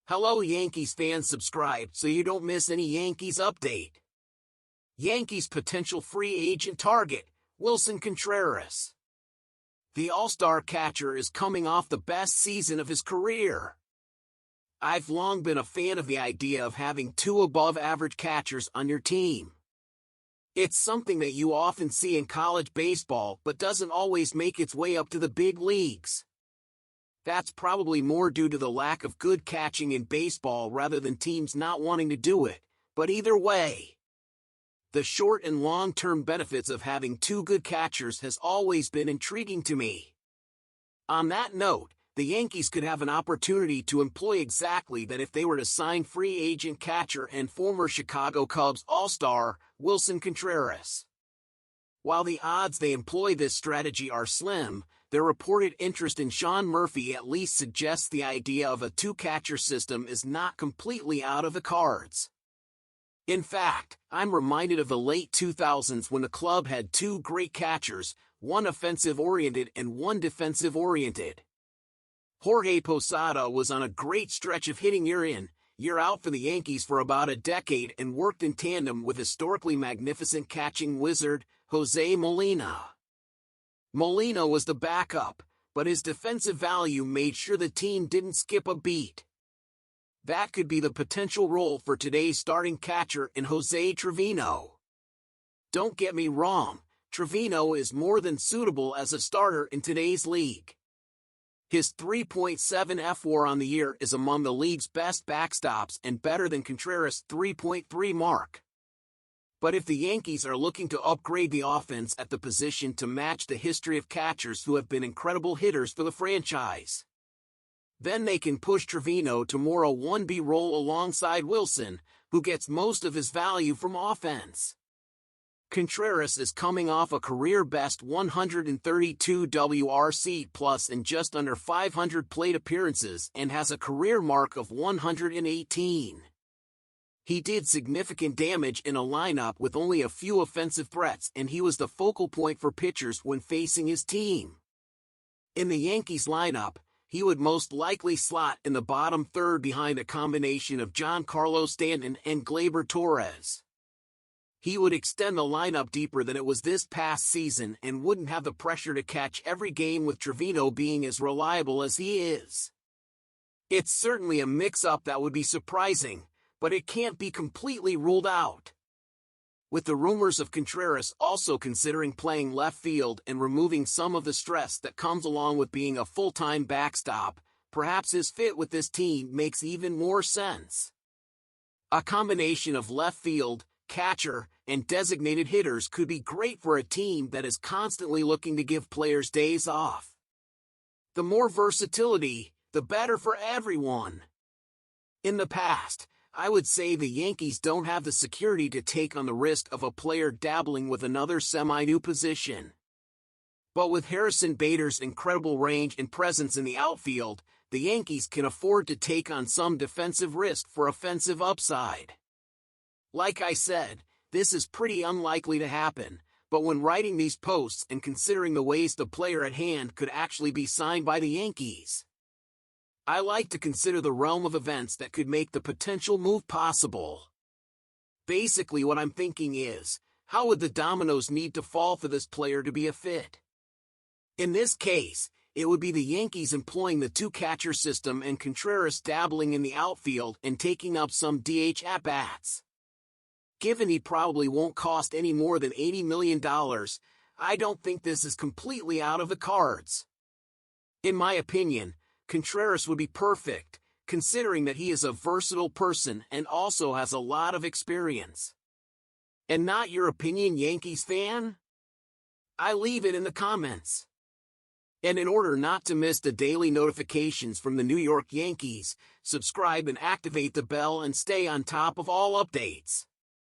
Hello Yankees fans, subscribe so you don't miss any Yankees update. Yankees potential free agent target, Willson Contreras. The all-star catcher is coming off the best season of his career. I've long been a fan of the idea of having two above-average catchers on your team. It's something that you often see in college baseball but doesn't always make its way up to the big leagues. That's probably more due to the lack of good catching in baseball rather than teams not wanting to do it, but either way, the short and long-term benefits of having two good catchers has always been intriguing to me. On that note, the Yankees could have an opportunity to employ exactly that if they were to sign free agent catcher and former Chicago Cubs All-Star, Willson Contreras. While the odds they employ this strategy are slim, their reported interest in Sean Murphy at least suggests the idea of a two-catcher system is not completely out of the cards. In fact, I'm reminded of the late 2000s when the club had two great catchers, one offensive-oriented and one defensive-oriented. Jorge Posada was on a great stretch of hitting year in, year out for the Yankees for about a decade and worked in tandem with historically magnificent catching wizard, Jose Molina. Molina was the backup, but his defensive value made sure the team didn't skip a beat. That could be the potential role for today's starting catcher in Jose Trevino. Don't get me wrong, Trevino is more than suitable as a starter in today's league. His 3.7 F/WAR on the year is among the league's best backstops and better than Contreras' 3.3 mark. But if the Yankees are looking to upgrade the offense at the position to match the history of catchers who have been incredible hitters for the franchise, then they can push Trevino to more a 1B role alongside Willson, who gets most of his value from offense. Contreras is coming off a career-best 132 WRC plus in just under 500 plate appearances and has a career mark of 118. He did significant damage in a lineup with only a few offensive threats, and he was the focal point for pitchers when facing his team. In the Yankees lineup, he would most likely slot in the bottom third behind a combination of Giancarlo Stanton and Gleyber Torres. He would extend the lineup deeper than it was this past season and wouldn't have the pressure to catch every game, with Trevino being as reliable as he is. It's certainly a mix-up that would be surprising, but it can't be completely ruled out. With the rumors of Contreras also considering playing left field and removing some of the stress that comes along with being a full-time backstop, perhaps his fit with this team makes even more sense. A combination of left field, catcher, and designated hitters could be great for a team that is constantly looking to give players days off. The more versatility, the better for everyone. In the past, I would say the Yankees don't have the security to take on the risk of a player dabbling with another semi-new position. But with Harrison Bader's incredible range and presence in the outfield, the Yankees can afford to take on some defensive risk for offensive upside. Like I said, this is pretty unlikely to happen, but when writing these posts and considering the ways the player at hand could actually be signed by the Yankees, I like to consider the realm of events that could make the potential move possible. Basically what I'm thinking is, how would the dominoes need to fall for this player to be a fit? In this case, it would be the Yankees employing the two-catcher system and Contreras dabbling in the outfield and taking up some DH at-bats. Given he probably won't cost any more than $80 million, I don't think this is completely out of the cards. In my opinion, Contreras would be perfect, considering that he is a versatile person and also has a lot of experience. And not your opinion, Yankees fan? I leave it in the comments. And in order not to miss the daily notifications from the New York Yankees, subscribe and activate the bell and stay on top of all updates.